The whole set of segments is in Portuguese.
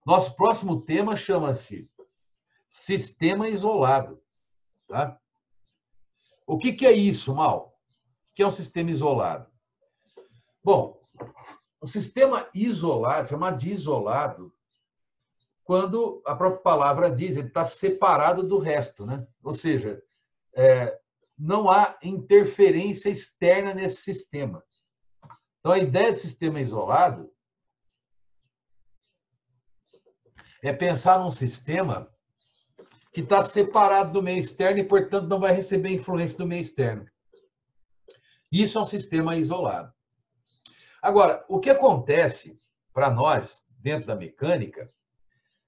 Nosso próximo tema chama-se sistema isolado. Tá? O que é isso, Mal? O que é um sistema isolado? Bom, o sistema isolado, chamado de isolado, quando a própria palavra diz, ele está separado do resto, né? Ou seja, não há interferência externa nesse sistema. Então, a ideia de sistema isolado é pensar num sistema que está separado do meio externo e, portanto, não vai receber influência do meio externo. Isso é um sistema isolado. Agora, o que acontece para nós, dentro da mecânica,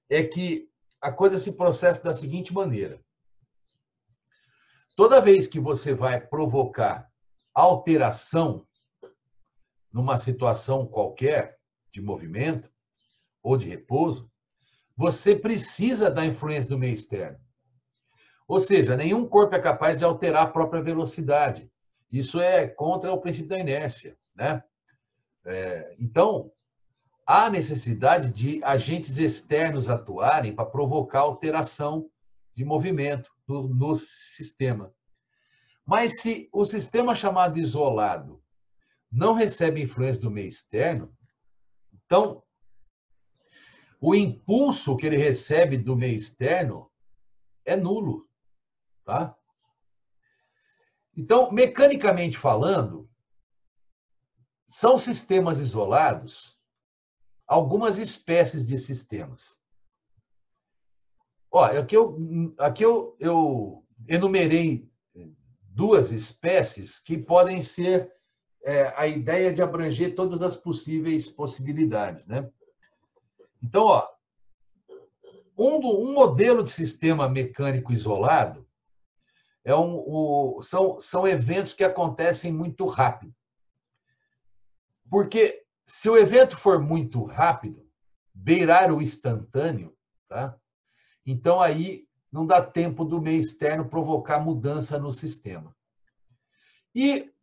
é que a coisa se processa da seguinte maneira. Toda vez que você vai provocar alteração numa situação qualquer de movimento ou de repouso, você precisa da influência do meio externo. Ou seja, nenhum corpo é capaz de alterar a própria velocidade. Isso é contra o princípio da inércia, né? Então, há necessidade de agentes externos atuarem para provocar alteração de movimento no sistema. Mas se o sistema chamado isolado não recebe influência do meio externo, então o impulso que ele recebe do meio externo é nulo, tá? Então, mecanicamente falando, são sistemas isolados algumas espécies de sistemas. Ó, aqui eu enumerei duas espécies que podem ser a ideia de abranger todas as possíveis possibilidades, né? Então, ó, um modelo de sistema mecânico isolado são eventos que acontecem muito rápido. Porque se o evento for muito rápido, beirar o instantâneo, tá? Então aí não dá tempo do meio externo provocar mudança no sistema. E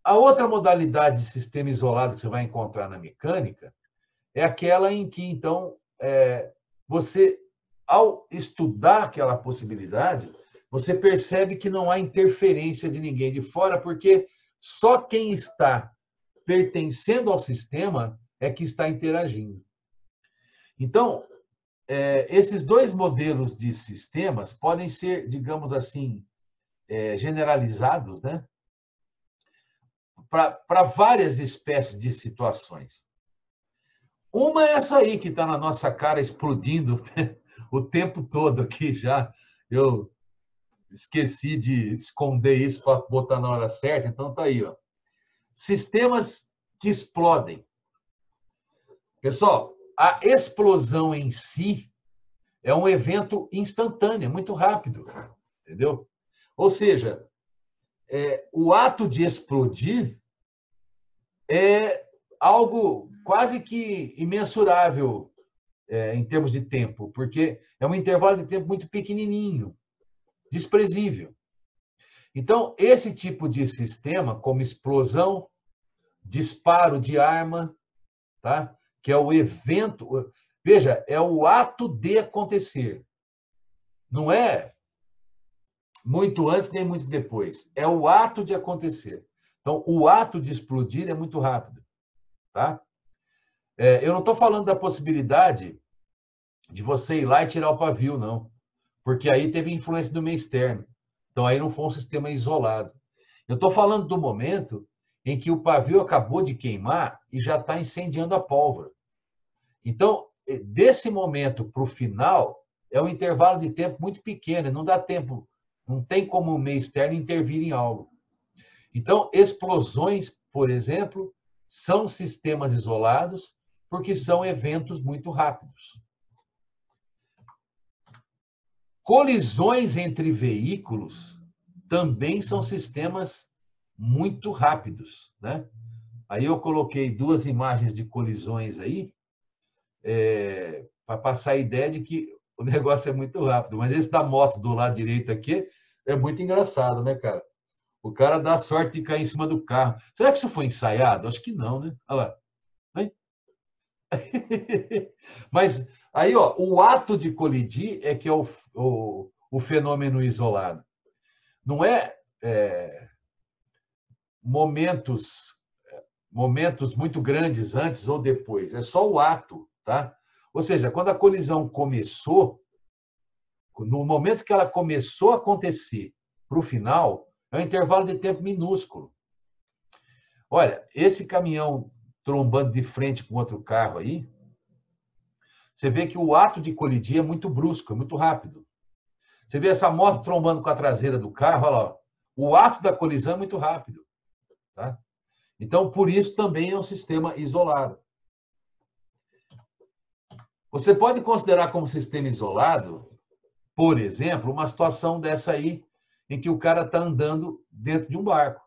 a outra modalidade de sistema isolado que você vai encontrar na mecânica é aquela em que, então, você, ao estudar aquela possibilidade, você percebe que não há interferência de ninguém de fora, porque só quem está pertencendo ao sistema é que está interagindo. Então, esses dois modelos de sistemas podem ser, digamos assim, generalizados, né, para várias espécies de situações. Uma é essa aí que está na nossa cara explodindo o tempo todo aqui já. Eu esqueci de esconder isso para botar na hora certa, então está aí, ó. Sistemas que explodem. Pessoal, a explosão em si é um evento instantâneo, muito rápido, entendeu? Ou seja, o ato de explodir é algo quase que imensurável em termos de tempo, porque é um intervalo de tempo muito pequenininho, desprezível. Então, esse tipo de sistema, como explosão, disparo de arma, tá? Que é o evento, veja, é o ato de acontecer. Não é muito antes nem muito depois, é o ato de acontecer. Então, o ato de explodir é muito rápido, tá? Eu não estou falando da possibilidade de você ir lá e tirar o pavio, não, porque aí teve influência do meio externo. Então, aí não foi um sistema isolado. Eu estou falando do momento em que o pavio acabou de queimar e já está incendiando a pólvora. Então, desse momento para o final, é um intervalo de tempo muito pequeno, não dá tempo, não tem como o meio externo intervir em algo. Então, explosões, por exemplo, são sistemas isolados porque são eventos muito rápidos. Colisões entre veículos também são sistemas muito rápidos, né? Aí eu coloquei duas imagens de colisões aí, para passar a ideia de que o negócio é muito rápido. Mas esse da moto do lado direito aqui é muito engraçado, né, cara? O cara dá sorte de cair em cima do carro. Será que isso foi ensaiado? Acho que não, né? Olha lá. Mas Aí, ó, o ato de colidir é que é o fenômeno isolado. Não é, momentos muito grandes antes ou depois. É só o ato, tá? Ou seja, quando a colisão começou, no momento que ela começou a acontecer para o final, é um intervalo de tempo minúsculo. Olha, esse caminhão trombando de frente com outro carro aí, você vê que o ato de colidir é muito brusco, é muito rápido. Você vê essa moto trombando com a traseira do carro, olha lá, o ato da colisão é muito rápido. Tá? Então, por isso também é um sistema isolado. Você pode considerar como sistema isolado, por exemplo, uma situação dessa aí, em que o cara está andando dentro de um barco.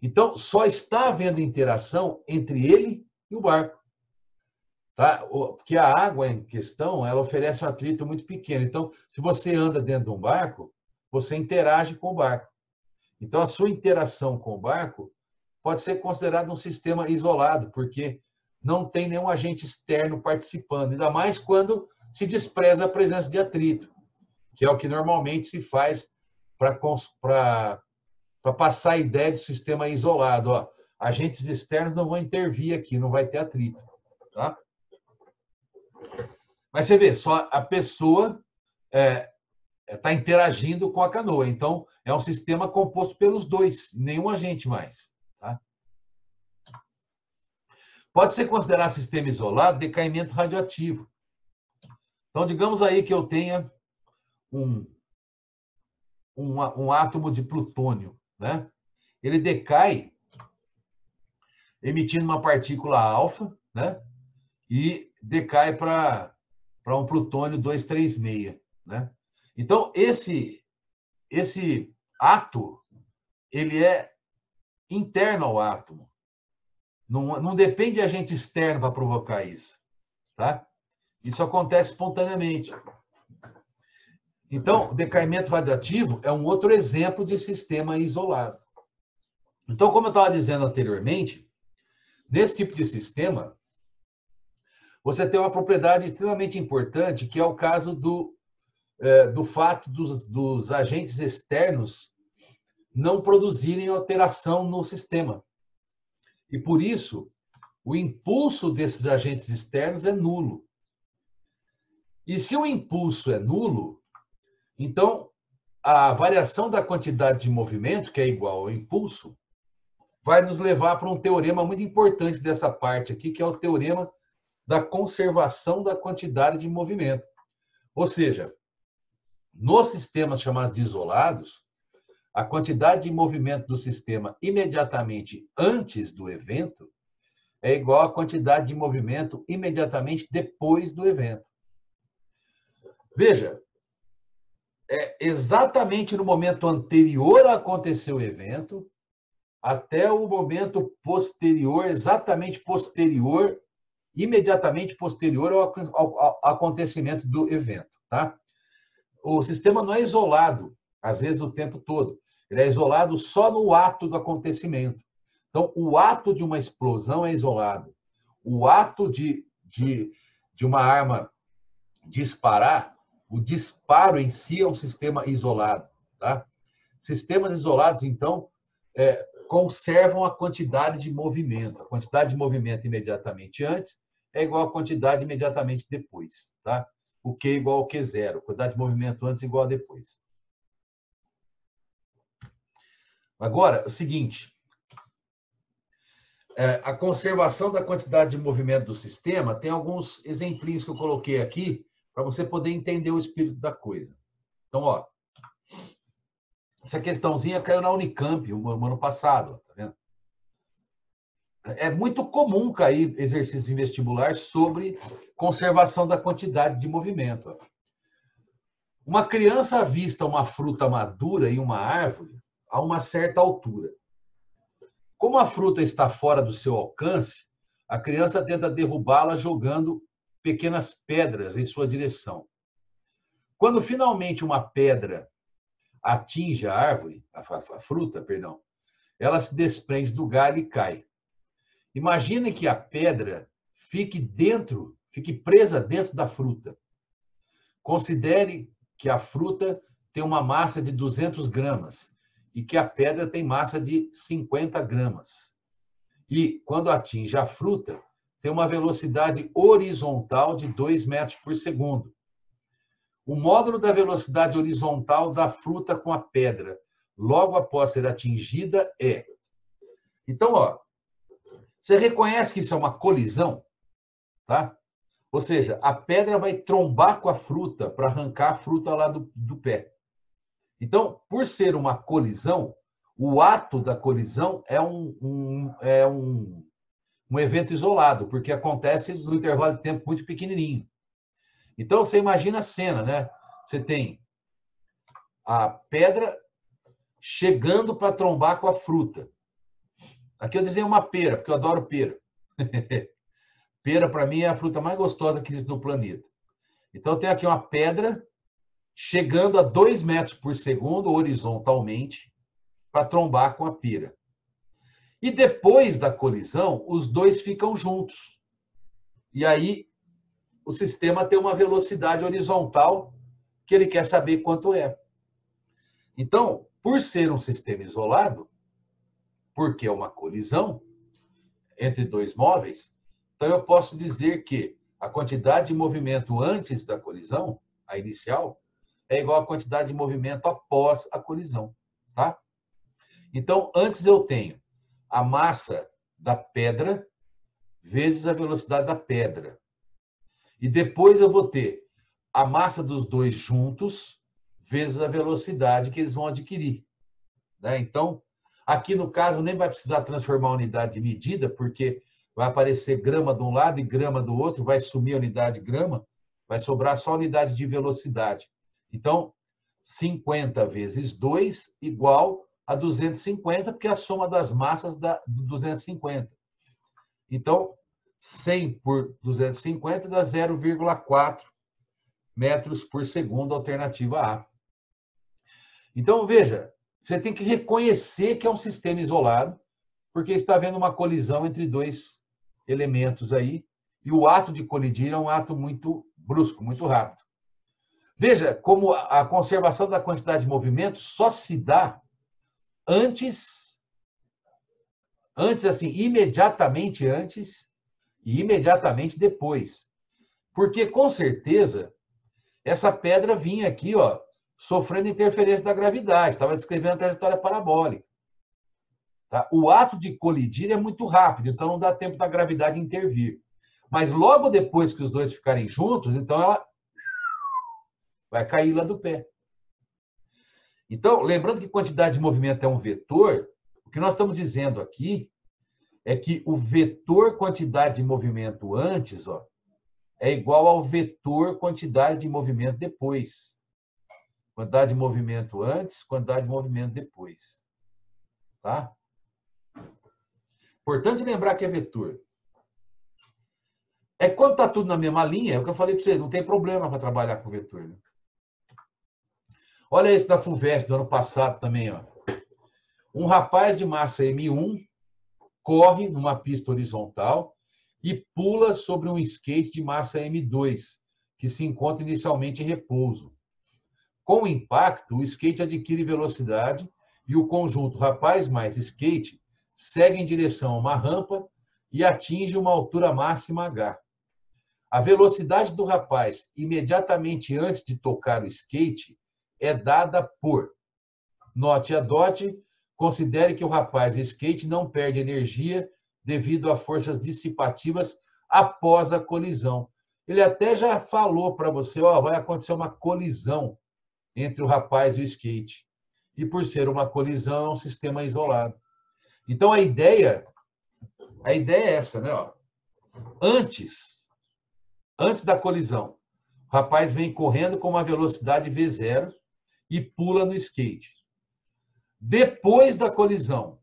Então, só está havendo interação entre ele e o barco. Tá? Porque a água em questão, ela oferece um atrito muito pequeno. Então, se você anda dentro de um barco, você interage com o barco. Então, a sua interação com o barco pode ser considerado um sistema isolado, porque não tem nenhum agente externo participando, ainda mais quando se despreza a presença de atrito, que é o que normalmente se faz para passar a ideia de sistema isolado. Ó, agentes externos não vão intervir aqui, não vai ter atrito. Tá? Mas você vê, só a pessoa está interagindo com a canoa. Então, é um sistema composto pelos dois, nenhum agente mais. Tá? Pode ser considerado sistema isolado decaimento radioativo. Então, digamos aí que eu tenha um átomo de plutônio. Né? Ele decai emitindo uma partícula alfa, né? E decai para um plutônio 236. Né? Então, esse ato, ele é interno ao átomo. Não depende de agente externo para provocar isso. Tá? Isso acontece espontaneamente. Então, o decaimento radioativo é um outro exemplo de sistema isolado. Então, como eu estava dizendo anteriormente, nesse tipo de sistema, você tem uma propriedade extremamente importante, que é o caso do fato dos agentes externos não produzirem alteração no sistema. E, por isso, o impulso desses agentes externos é nulo. E se o impulso é nulo, então a variação da quantidade de movimento, que é igual ao impulso, vai nos levar para um teorema muito importante dessa parte aqui, que é o teorema da conservação da quantidade de movimento. Ou seja, nos sistemas chamados de isolados, a quantidade de movimento do sistema imediatamente antes do evento é igual à quantidade de movimento imediatamente depois do evento. Veja, é exatamente no momento anterior a acontecer o evento, até o momento posterior, exatamente posterior, imediatamente posterior ao acontecimento do evento. Tá? O sistema não é isolado, às vezes, o tempo todo. Ele é isolado só no ato do acontecimento. Então, o ato de uma explosão é isolado. O ato de uma arma disparar, o disparo em si é um sistema isolado. Tá? Sistemas isolados, então, conservam a quantidade de movimento. A quantidade de movimento imediatamente antes é igual à quantidade imediatamente depois. Tá? O Q igual ao Q0. Quantidade de movimento antes igual a depois. Agora, é o seguinte. A conservação da quantidade de movimento do sistema tem alguns exemplinhos que eu coloquei aqui para você poder entender o espírito da coisa. Então, ó, essa questãozinha caiu na Unicamp no ano passado. Tá vendo? É muito comum cair exercícios em vestibular sobre conservação da quantidade de movimento. Uma criança avista uma fruta madura em uma árvore a uma certa altura. Como a fruta está fora do seu alcance, a criança tenta derrubá-la jogando pequenas pedras em sua direção. Quando finalmente uma pedra atinge a árvore, a fruta, perdão, ela se desprende do galho e cai. Imagine que a pedra fique fique presa dentro da fruta. Considere que a fruta tem uma massa de 200 gramas e que a pedra tem massa de 50 gramas. E, quando atinge a fruta, tem uma velocidade horizontal de 2 metros por segundo. O módulo da velocidade horizontal da fruta com a pedra, logo após ser atingida, é... Então, ó, você reconhece que isso é uma colisão? Tá? Ou seja, a pedra vai trombar com a fruta para arrancar a fruta lá do pé. Então, por ser uma colisão, o ato da colisão é um evento isolado, porque acontece no intervalo de tempo muito pequenininho. Então, você imagina a cena, né? Você tem a pedra chegando para trombar com a fruta. Aqui eu desenho uma pera, porque eu adoro pera. Pera, para mim, é a fruta mais gostosa que existe no planeta. Então, tem aqui uma pedra chegando a 2 metros por segundo, horizontalmente, para trombar com a pera. E depois da colisão, os dois ficam juntos. E aí, o sistema tem uma velocidade horizontal que ele quer saber quanto é. Então, por ser um sistema isolado, porque é uma colisão entre dois móveis, então eu posso dizer que a quantidade de movimento antes da colisão, a inicial, é igual à quantidade de movimento após a colisão, tá? Então, antes eu tenho a massa da pedra vezes a velocidade da pedra. E depois eu vou ter a massa dos dois juntos vezes a velocidade que eles vão adquirir, né? Então, aqui no caso, nem vai precisar transformar a unidade de medida, porque vai aparecer grama de um lado e grama do outro, vai sumir a unidade de grama, vai sobrar só a unidade de velocidade. Então, 50 vezes 2 igual a 250, porque é a soma das massas dá 250. Então, 100 por 250 dá 0,4 metros por segundo, alternativa A. Então, veja, você tem que reconhecer que é um sistema isolado, porque está havendo uma colisão entre dois elementos aí, e o ato de colidir é um ato muito brusco, muito rápido. Veja como a conservação da quantidade de movimento só se dá antes assim, imediatamente antes e imediatamente depois. Porque, com certeza, essa pedra vinha aqui, ó, sofrendo interferência da gravidade, estava descrevendo a trajetória parabólica. Tá? O ato de colidir é muito rápido, então não dá tempo da gravidade intervir. Mas logo depois que os dois ficarem juntos, então ela vai cair lá do pé. Então, lembrando que quantidade de movimento é um vetor, o que nós estamos dizendo aqui é que o vetor quantidade de movimento antes, ó, é igual ao vetor quantidade de movimento depois. Quantidade de movimento antes, quantidade de movimento depois. Tá? Importante lembrar que é vetor. É quando está tudo na mesma linha, é o que eu falei para você, não tem problema para trabalhar com vetor. Né? Olha esse da FUVEST do ano passado também. Ó. Um rapaz de massa M1 corre numa pista horizontal e pula sobre um skate de massa M2, que se encontra inicialmente em repouso. Com o impacto, o skate adquire velocidade e o conjunto rapaz mais skate segue em direção a uma rampa e atinge uma altura máxima H. A velocidade do rapaz imediatamente antes de tocar o skate é dada por, note a dote, considere que o rapaz do skate não perde energia devido a forças dissipativas após a colisão. Ele até já falou para você, ó, vai acontecer uma colisão entre o rapaz e o skate. E por ser uma colisão, é um sistema isolado. Então, a ideia é essa, né? Ó. Antes da colisão, o rapaz vem correndo com uma velocidade V0 e pula no skate. Depois da colisão,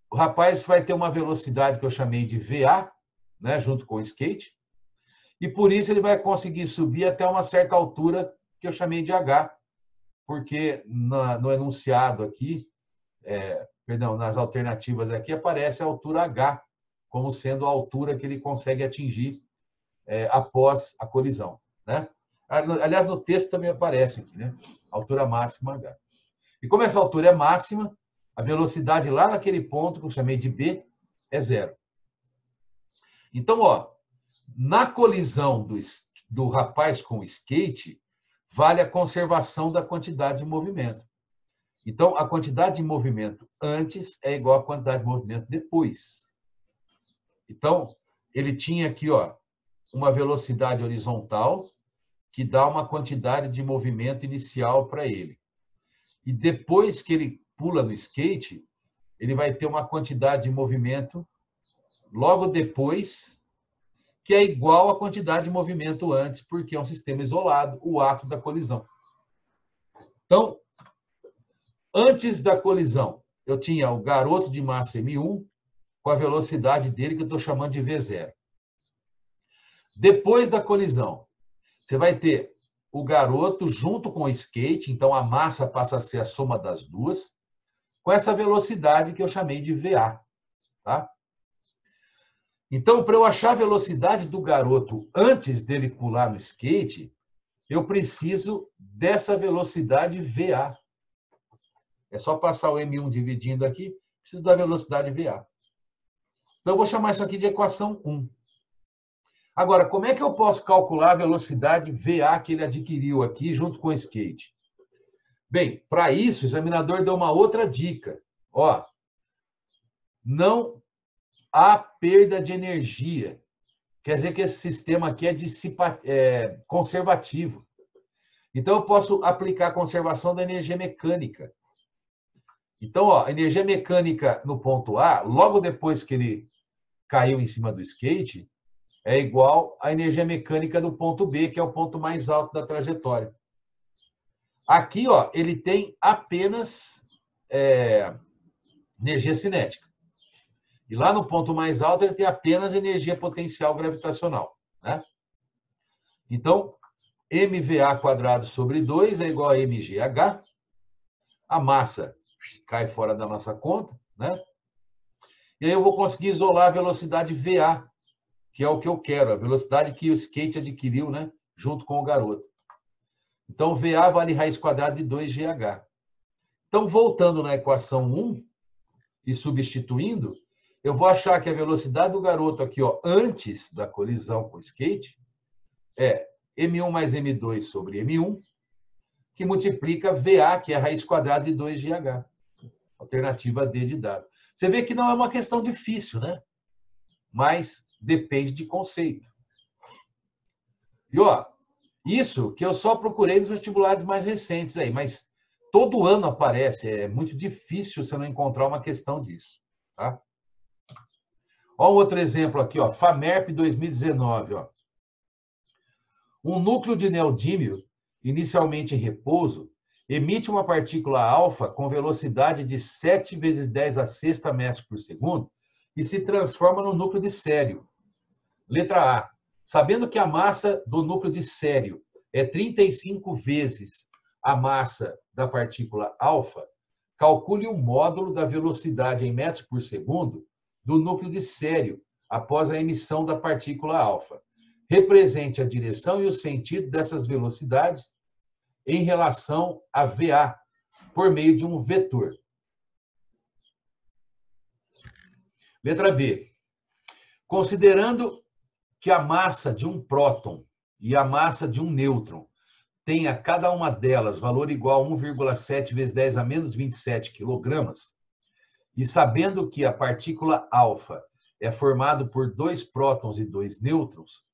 o rapaz vai ter uma velocidade que eu chamei de VA, né, junto com o skate, e por isso ele vai conseguir subir até uma certa altura que eu chamei de H, porque no enunciado aqui, nas alternativas aqui, aparece a altura H, como sendo a altura que ele consegue atingir após a colisão, né? Aliás, no texto também aparece aqui, né? Altura máxima H. E como essa altura é máxima, a velocidade lá naquele ponto, que eu chamei de B, é zero. Então, ó, na colisão do rapaz com o skate, vale a conservação da quantidade de movimento. Então, a quantidade de movimento antes é igual à quantidade de movimento depois. Então, ele tinha aqui, ó, uma velocidade horizontal que dá uma quantidade de movimento inicial para ele. E depois que ele pula no skate, ele vai ter uma quantidade de movimento logo depois, que é igual à quantidade de movimento antes, porque é um sistema isolado, o ato da colisão. Então, antes da colisão, eu tinha o garoto de massa M1 com a velocidade dele, que eu estou chamando de V0. Depois da colisão, você vai ter o garoto junto com o skate, então a massa passa a ser a soma das duas, com essa velocidade que eu chamei de VA. Tá? Então, para eu achar a velocidade do garoto antes dele pular no skate, eu preciso dessa velocidade VA. É só passar o M1 dividindo aqui, preciso da velocidade VA. Então, eu vou chamar isso aqui de equação 1. Agora, como é que eu posso calcular a velocidade VA que ele adquiriu aqui junto com o skate? Bem, para isso, o examinador deu uma outra dica. Ó, não há perda de energia. Quer dizer que esse sistema aqui é conservativo. Então, eu posso aplicar a conservação da energia mecânica. Então, ó, a energia mecânica no ponto A, logo depois que ele caiu em cima do skate, é igual à energia mecânica do ponto B, que é o ponto mais alto da trajetória. Aqui, ó, ele tem apenas energia cinética. E lá no ponto mais alto, ele tem apenas energia potencial gravitacional. Né? Então, mVA² sobre 2 é igual a mgh. A massa cai fora da nossa conta. Né? E aí eu vou conseguir isolar a velocidade VA, que é o que eu quero, a velocidade que o skate adquiriu, né, junto com o garoto. Então, VA vale raiz quadrada de 2GH. Então, voltando na equação 1 e substituindo, eu vou achar que a velocidade do garoto aqui, ó, antes da colisão com o skate, é M1 mais M2 sobre M1, que multiplica VA, que é a raiz quadrada de 2GH. Alternativa D de dado. Você vê que não é uma questão difícil, né? Mas depende de conceito. E, ó, isso que eu só procurei nos vestibulares mais recentes aí, mas todo ano aparece, é muito difícil você não encontrar uma questão disso. Tá? Ó, um outro exemplo aqui, ó, FAMERP 2019. Ó. Um núcleo de neodímio, inicialmente em repouso, emite uma partícula alfa com velocidade de 7 vezes 10 a sexta metros por segundo e se transforma no núcleo de cério. Letra A. Sabendo que a massa do núcleo de cério é 35 vezes a massa da partícula alfa, calcule o módulo da velocidade em metros por segundo do núcleo de cério após a emissão da partícula alfa. Represente a direção e o sentido dessas velocidades em relação a VA, por meio de um vetor. Letra B. Considerando que a massa de um próton e a massa de um nêutron tenha cada uma delas valor igual a 1,7 vezes 10 a menos 27 quilogramas, e sabendo que a partícula alfa é formada por 2 prótons e 2 nêutrons,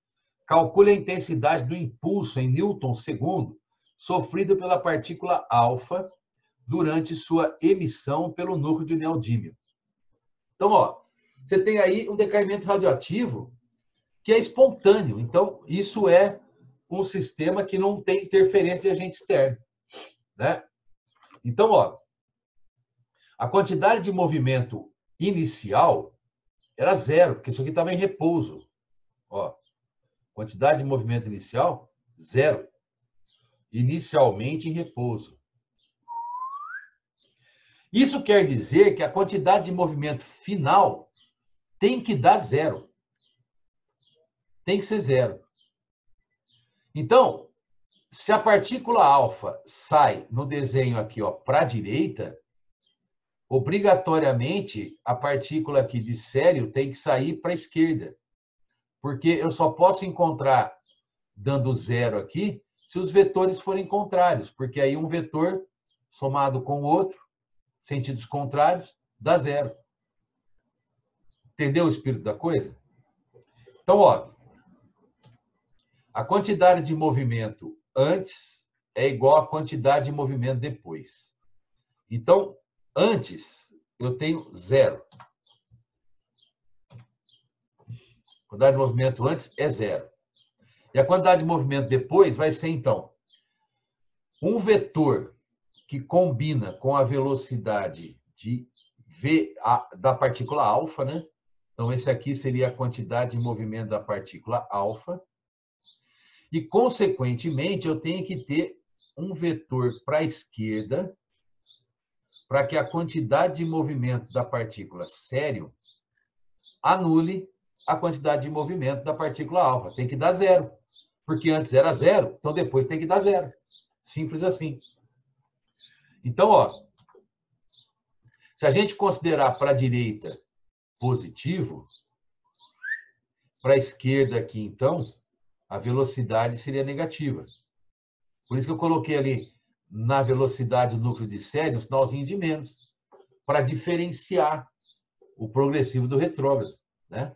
calcule a intensidade do impulso em newtons segundo sofrido pela partícula alfa durante sua emissão pelo núcleo de neodímio. Então, ó, você tem aí um decaimento radioativo que é espontâneo. Então, isso é um sistema que não tem interferência de agente externo. Né? Então, ó, a quantidade de movimento inicial era zero, porque isso aqui estava em repouso. Ó, quantidade de movimento inicial, zero. Inicialmente em repouso. Isso quer dizer que a quantidade de movimento final tem que dar zero. Tem que ser zero. Então, se a partícula alfa sai no desenho aqui para a direita, obrigatoriamente a partícula aqui de sério tem que sair para a esquerda. Porque eu só posso encontrar dando zero aqui se os vetores forem contrários, porque aí um vetor somado com o outro, sentidos contrários, dá zero. Entendeu o espírito da coisa? Então, ó, a quantidade de movimento antes é igual à quantidade de movimento depois. Então, antes, eu tenho zero. A quantidade de movimento antes é zero. E a quantidade de movimento depois vai ser, então, um vetor que combina com a velocidade de v da partícula alfa, né? Então, esse aqui seria a quantidade de movimento da partícula alfa. E, consequentemente, eu tenho que ter um vetor para a esquerda para que a quantidade de movimento da partícula sério anule a quantidade de movimento da partícula alfa. Tem que dar zero. Porque antes era zero, então depois tem que dar zero. Simples assim. Então, ó, se a gente considerar para a direita positivo, para a esquerda aqui, então, a velocidade seria negativa. Por isso que eu coloquei ali na velocidade do núcleo de série um sinalzinho de menos, para diferenciar o progressivo do retrógrado, né?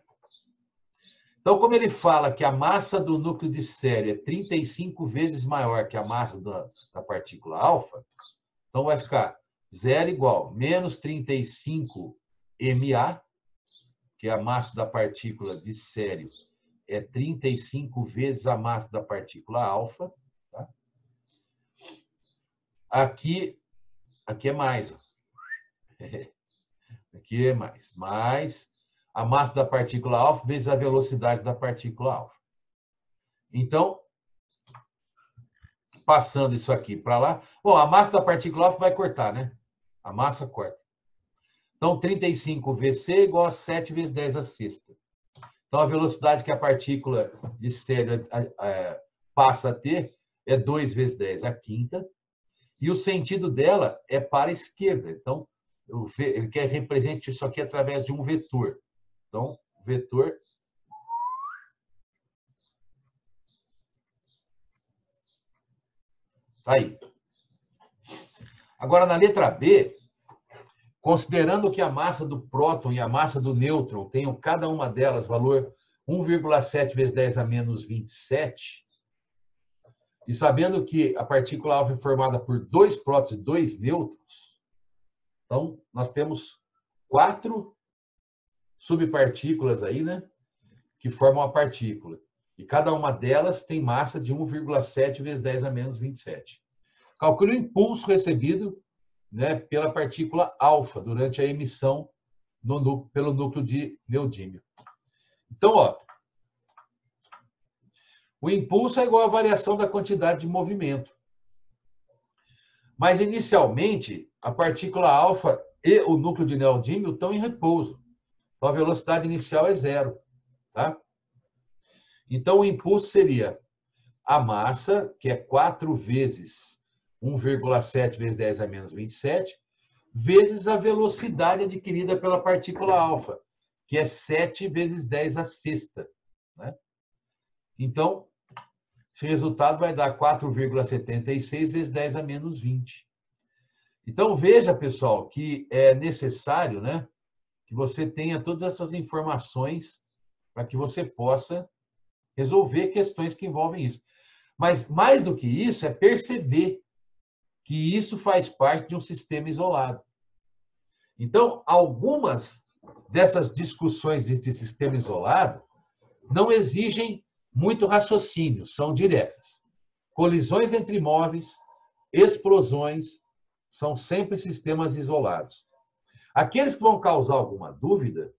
Então, como ele fala que a massa do núcleo de série é 35 vezes maior que a massa da partícula alfa, então vai ficar zero igual menos 35 MA, que é a massa da partícula de série, é 35 vezes a massa da partícula alfa. Tá? Aqui é mais. Aqui é mais a massa da partícula alfa vezes a velocidade da partícula alfa. Então, passando isso aqui para lá... Bom, a massa da partícula alfa vai cortar, né? A massa corta. Então, 35 vezes C igual a 7 vezes 10 a sexta. Então, a velocidade que a partícula de série passa a ter é 2 vezes 10 a quinta. E o sentido dela é para a esquerda. Então, ele quer representar isso aqui através de um vetor. Então, vetor tá aí. Agora, na letra B, considerando que a massa do próton e a massa do nêutron tenham cada uma delas valor 1,7 vezes 10 a menos 27, e sabendo que a partícula alfa é formada por 2 prótons e 2 nêutrons, então nós temos 4 subpartículas aí, né, que formam a partícula. E cada uma delas tem massa de 1,7 vezes 10 a menos 27. Calcule o impulso recebido, né, pela partícula alfa durante a emissão pelo núcleo de neodímio. Então, ó, o impulso é igual à variação da quantidade de movimento. Mas, inicialmente, a partícula alfa e o núcleo de neodímio estão em repouso. Então, a velocidade inicial é zero. Tá? Então, o impulso seria a massa, que é 4 vezes 1,7 vezes 10 a menos 27, vezes a velocidade adquirida pela partícula alfa, que é 7 vezes 10 a sexta. Né? Então, esse resultado vai dar 4,76 vezes 10 a menos 20. Então, veja, pessoal, que é necessário, né, que você tenha todas essas informações para que você possa resolver questões que envolvem isso. Mas, mais do que isso, é perceber que isso faz parte de um sistema isolado. Então, algumas dessas discussões de sistema isolado não exigem muito raciocínio, são diretas. Colisões entre móveis, explosões, são sempre sistemas isolados. Aqueles que vão causar alguma dúvida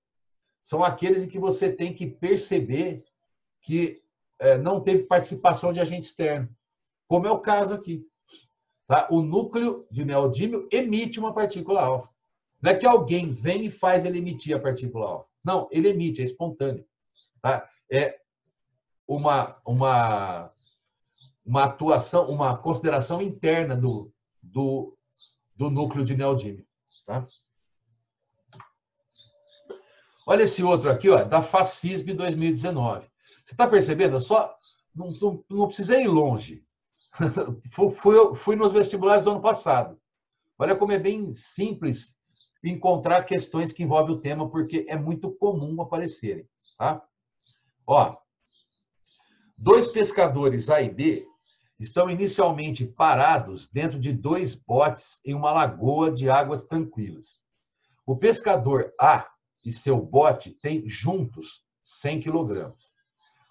são aqueles em que você tem que perceber que não teve participação de agente externo, como é o caso aqui. Tá? O núcleo de neodímio emite uma partícula alfa. Não é que alguém vem e faz ele emitir a partícula alfa. Não, ele emite, é espontâneo. Tá? É uma uma atuação, uma consideração interna do núcleo de neodímio. Tá? Olha esse outro aqui, ó, da FACISB 2019. Você está percebendo? Só não precisei ir longe. Fui nos vestibulares do ano passado. Olha como é bem simples encontrar questões que envolvem o tema, porque é muito comum aparecerem. Tá? Ó, 2 pescadores A e B estão inicialmente parados dentro de 2 botes em uma lagoa de águas tranquilas. O pescador A e seu bote têm juntos 100 quilogramas.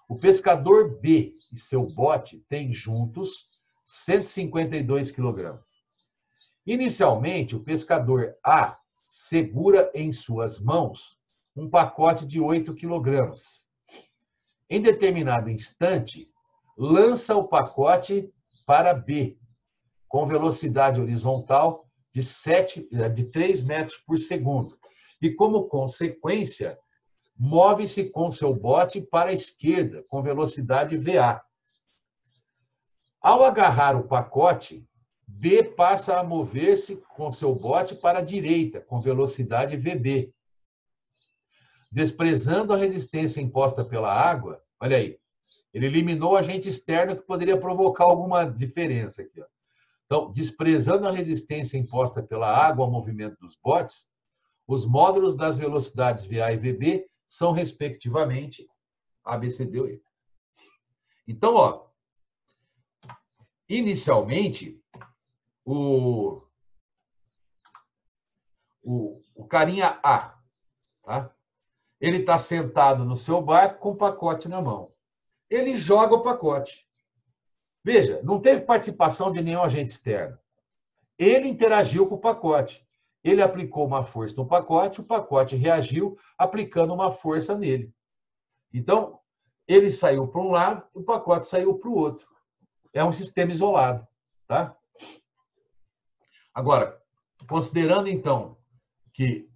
O pescador B e seu bote têm juntos 152 quilogramas. Inicialmente, o pescador A segura em suas mãos um pacote de 8 quilogramas. Em determinado instante, lança o pacote para B, com velocidade horizontal de 3 metros por segundo. E, como consequência, move-se com seu bote para a esquerda, com velocidade VA. Ao agarrar o pacote, B passa a mover-se com seu bote para a direita, com velocidade VB. Desprezando a resistência imposta pela água, olha aí, ele eliminou o agente externo que poderia provocar alguma diferença aqui. Ó. Então, desprezando a resistência imposta pela água ao movimento dos botes, os módulos das velocidades VA e VB são, respectivamente, A, B, C, D ou E. Então, ó, inicialmente, o carinha A, tá? Ele está sentado no seu barco com o pacote na mão. Ele joga o pacote. Veja, não teve participação de nenhum agente externo. Ele interagiu com o pacote. Ele aplicou uma força no pacote, o pacote reagiu aplicando uma força nele. Então, ele saiu para um lado, o pacote saiu para o outro. É um sistema isolado, tá? Agora, considerando, então, que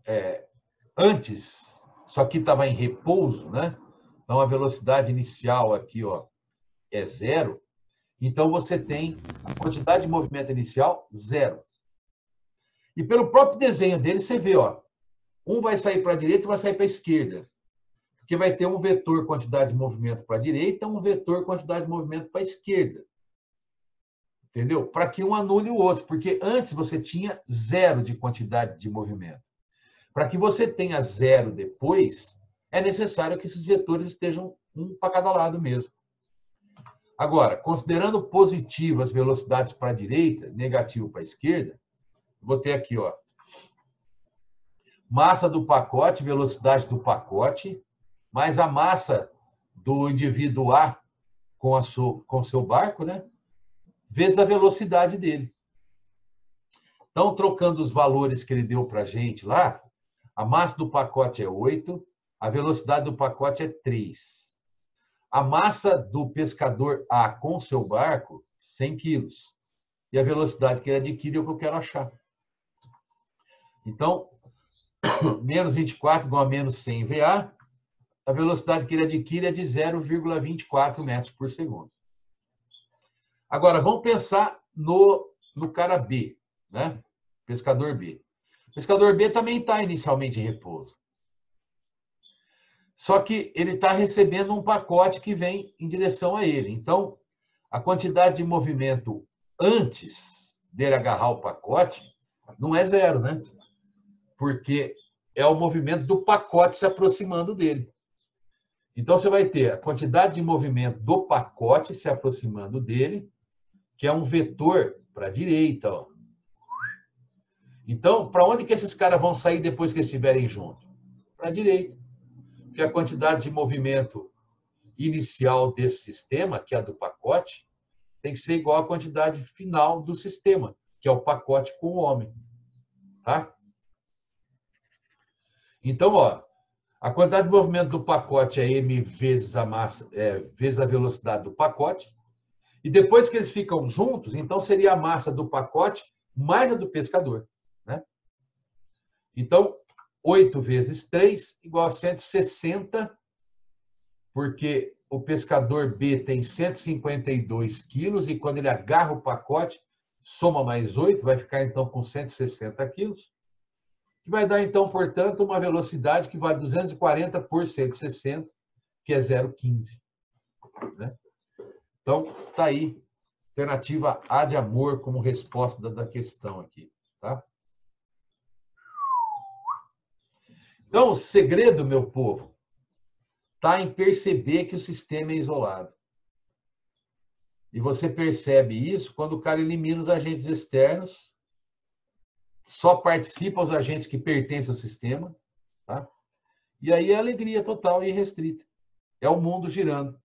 antes, isso aqui estava em repouso, né? Então, a velocidade inicial aqui, ó, é 0. Então, você tem a quantidade de movimento inicial, 0. E pelo próprio desenho dele, você vê, ó, um vai sair para a direita e vai sair para a esquerda. Porque vai ter um vetor quantidade de movimento para a direita, um vetor quantidade de movimento para a esquerda. Entendeu? Para que um anule o outro, porque antes você tinha 0 de quantidade de movimento. Para que você tenha 0 depois, é necessário que esses vetores estejam um para cada lado mesmo. Agora, considerando positivo as velocidades para a direita, negativo para a esquerda, vou ter aqui, ó, massa do pacote, velocidade do pacote, mais a massa do indivíduo A com o seu barco, né? Vezes a velocidade dele. Então, trocando os valores que ele deu para a gente lá, a massa do pacote é 8, a velocidade do pacote é 3. A massa do pescador A com seu barco, 100 quilos. E a velocidade que ele adquire é o que eu quero achar. Então, menos 24 igual a menos 100 VA, a velocidade que ele adquire é de 0,24 metros por segundo. Agora, vamos pensar no cara B, né? Pescador B. O pescador B também está inicialmente em repouso. Só que ele está recebendo um pacote que vem em direção a ele. Então, a quantidade de movimento antes dele agarrar o pacote não é 0, né? Porque é o movimento do pacote se aproximando dele. Então, você vai ter a quantidade de movimento do pacote se aproximando dele, que é um vetor para a direita. Ó. Então, para onde que esses caras vão sair depois que estiverem juntos? Para a direita. Porque a quantidade de movimento inicial desse sistema, que é a do pacote, tem que ser igual à quantidade final do sistema, que é o pacote com o homem. Tá? Então, ó, a quantidade de movimento do pacote é m vezes a massa, vezes a velocidade do pacote. E depois que eles ficam juntos, então seria a massa do pacote mais a do pescador. Né? Então, 8 vezes 3 igual a 160, porque o pescador B tem 152 quilos e quando ele agarra o pacote, soma mais 8, vai ficar então com 160 quilos, que vai dar então, portanto, uma velocidade que vai 240 por 160, que é 0,15. Né? Então, está aí, alternativa A de amor como resposta da questão aqui. Tá? Então, o segredo, meu povo, está em perceber que o sistema é isolado. E você percebe isso quando o cara elimina os agentes externos, só participa os agentes que pertencem ao sistema, tá? E aí é alegria total e irrestrita. É o mundo girando.